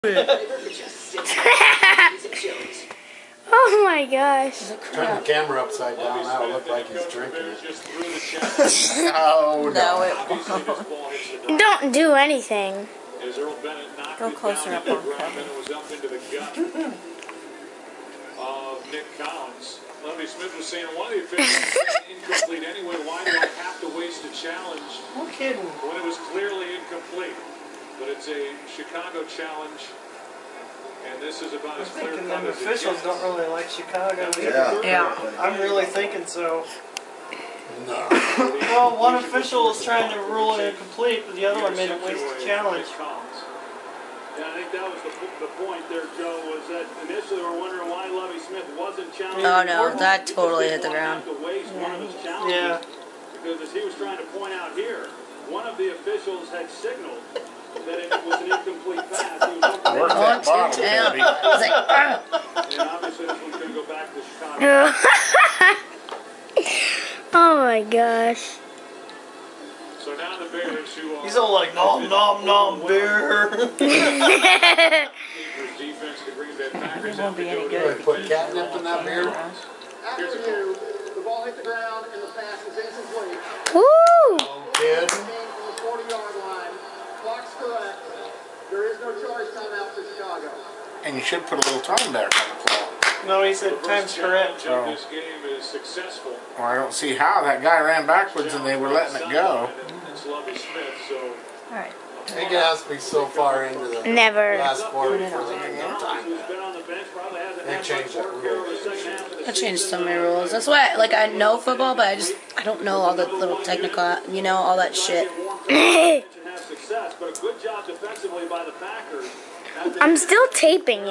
Oh my gosh. Turn the camera upside down, that'll look like he's drinking it. No, it won't. Don't do anything. Go closer up on Kevin. Nick Collins. Lovie Smith was saying one of the officials was incomplete anyway. Why do I have to waste a challenge when it was clearly incomplete? But it's a Chicago challenge, and this is about as clear cut as officials don't really like Chicago either. Yeah. I'm really thinking so. No. Well, one official was trying to rule it incomplete, but the other one made it waste the challenge. Yeah, I think that was the point there, Joe, was that initially we were wondering why Lovie Smith wasn't challenging. Oh no, that totally hit the ground. Yeah. Because as he was trying to point out here, one of the officials had signaled that it was an incomplete pass. He was Where's that bottle, Debbie? and obviously this one's going to go back to Chicago. Oh my gosh. So now the Bears, who are... He's all like, nom, nom, nom, beer. defense, the Green Bay Packers. It won't be any They good. put catnip in that beer. After you, the ball hit the ground and the pass is incomplete. Woo! Oh, kid. From the 40-yard line. Clock's correct. There is no charge timeout for Chicago. And you should put a little time there on the clock. No, he said time's correct. Of this game is successful. Well, I don't see how. That guy ran backwards and they were letting it go. It's Lovie Smith, so... Alright. I think it has to be so far into the Never. last quarter Put it for over them to here. get time. who's been on the bench, probably hasn't They had changed much that work rule. here over the second half of the I changed season. so many rules. That's why, like, I know football, but I don't know all the little technical, all that shit. Have success, but a good job defensively by the Packers. I'm still taping.